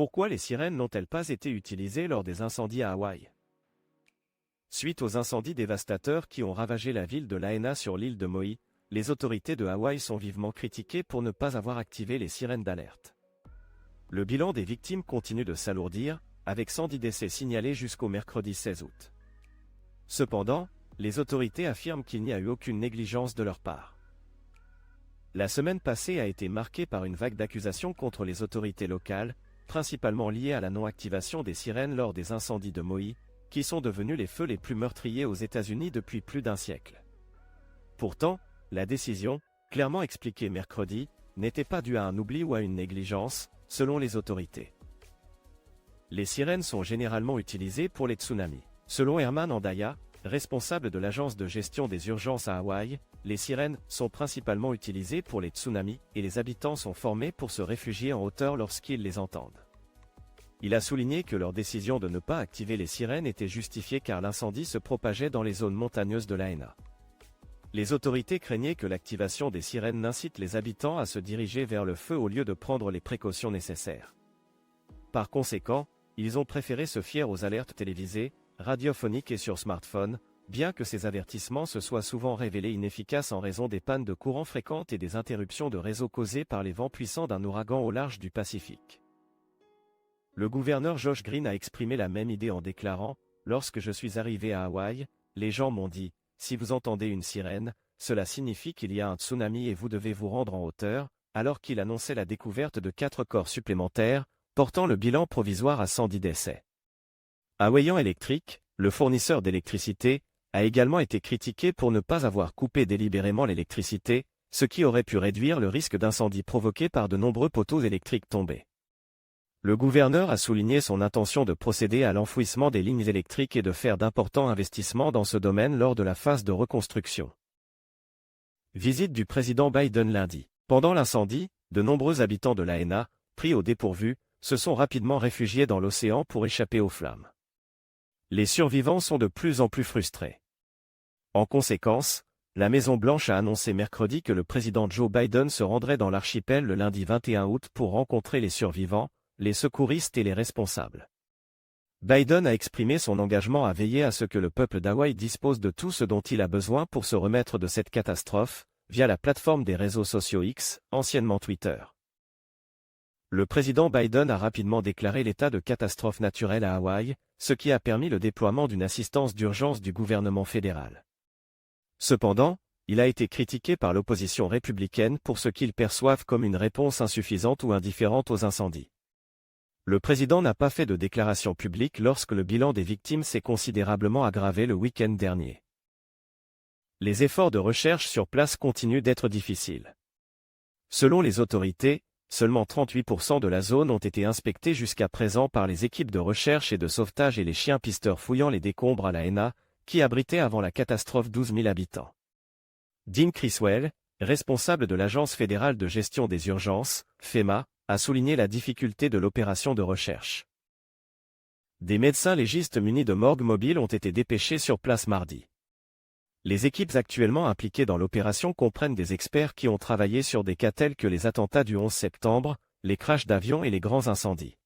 Pourquoi les sirènes n'ont-elles pas été utilisées lors des incendies à Hawaï? Suite aux incendies dévastateurs qui ont ravagé la ville de Lahaina sur l'île de Maui, les autorités de Hawaï sont vivement critiquées pour ne pas avoir activé les sirènes d'alerte. Le bilan des victimes continue de s'alourdir, avec 110 décès signalés jusqu'au mercredi 16 août. Cependant, les autorités affirment qu'il n'y a eu aucune négligence de leur part. La semaine passée a été marquée par une vague d'accusations contre les autorités locales, principalement liées à la non-activation des sirènes lors des incendies de Maui, qui sont devenus les feux les plus meurtriers aux États-Unis depuis plus d'un siècle. Pourtant, la décision, clairement expliquée mercredi, n'était pas due à un oubli ou à une négligence, selon les autorités. Les sirènes sont généralement utilisées pour les tsunamis. Selon Herman Andaya, responsable de l'agence de gestion des urgences à Hawaï, les sirènes sont principalement utilisées pour les tsunamis et les habitants sont formés pour se réfugier en hauteur lorsqu'ils les entendent. Il a souligné que leur décision de ne pas activer les sirènes était justifiée car l'incendie se propageait dans les zones montagneuses de Lahaina. Les autorités craignaient que l'activation des sirènes n'incite les habitants à se diriger vers le feu au lieu de prendre les précautions nécessaires. Par conséquent, ils ont préféré se fier aux alertes télévisées, radiophoniques et sur smartphone, bien que ces avertissements se soient souvent révélés inefficaces en raison des pannes de courant fréquentes et des interruptions de réseau causées par les vents puissants d'un ouragan au large du Pacifique. Le gouverneur Josh Green a exprimé la même idée en déclarant « Lorsque je suis arrivé à Hawaï, les gens m'ont dit « Si vous entendez une sirène, cela signifie qu'il y a un tsunami et vous devez vous rendre en hauteur », alors qu'il annonçait la découverte de 4 corps supplémentaires, portant le bilan provisoire à 110 décès. Hawaiian Electric, le fournisseur d'électricité, a également été critiqué pour ne pas avoir coupé délibérément l'électricité, ce qui aurait pu réduire le risque d'incendie provoqué par de nombreux poteaux électriques tombés. Le gouverneur a souligné son intention de procéder à l'enfouissement des lignes électriques et de faire d'importants investissements dans ce domaine lors de la phase de reconstruction. Visite du président Biden lundi. Pendant l'incendie, de nombreux habitants de Lahaina, pris au dépourvu, se sont rapidement réfugiés dans l'océan pour échapper aux flammes. Les survivants sont de plus en plus frustrés. En conséquence, la Maison-Blanche a annoncé mercredi que le président Joe Biden se rendrait dans l'archipel le lundi 21 août pour rencontrer les survivants, les secouristes et les responsables. Biden a exprimé son engagement à veiller à ce que le peuple d'Hawaï dispose de tout ce dont il a besoin pour se remettre de cette catastrophe, via la plateforme des réseaux sociaux X, anciennement Twitter. Le président Biden a rapidement déclaré l'état de catastrophe naturelle à Hawaï, ce qui a permis le déploiement d'une assistance d'urgence du gouvernement fédéral. Cependant, il a été critiqué par l'opposition républicaine pour ce qu'ils perçoivent comme une réponse insuffisante ou indifférente aux incendies. Le président n'a pas fait de déclaration publique lorsque le bilan des victimes s'est considérablement aggravé le week-end dernier. Les efforts de recherche sur place continuent d'être difficiles. Selon les autorités, seulement 38% de la zone ont été inspectés jusqu'à présent par les équipes de recherche et de sauvetage et les chiens pisteurs fouillant les décombres à Lahaina, qui abritait avant la catastrophe 12 000 habitants. Dean Criswell, responsable de l'Agence fédérale de gestion des urgences, FEMA, a souligné la difficulté de l'opération de recherche. Des médecins légistes munis de morgues mobiles ont été dépêchés sur place mardi. Les équipes actuellement impliquées dans l'opération comprennent des experts qui ont travaillé sur des cas tels que les attentats du 11 septembre, les crashs d'avions et les grands incendies.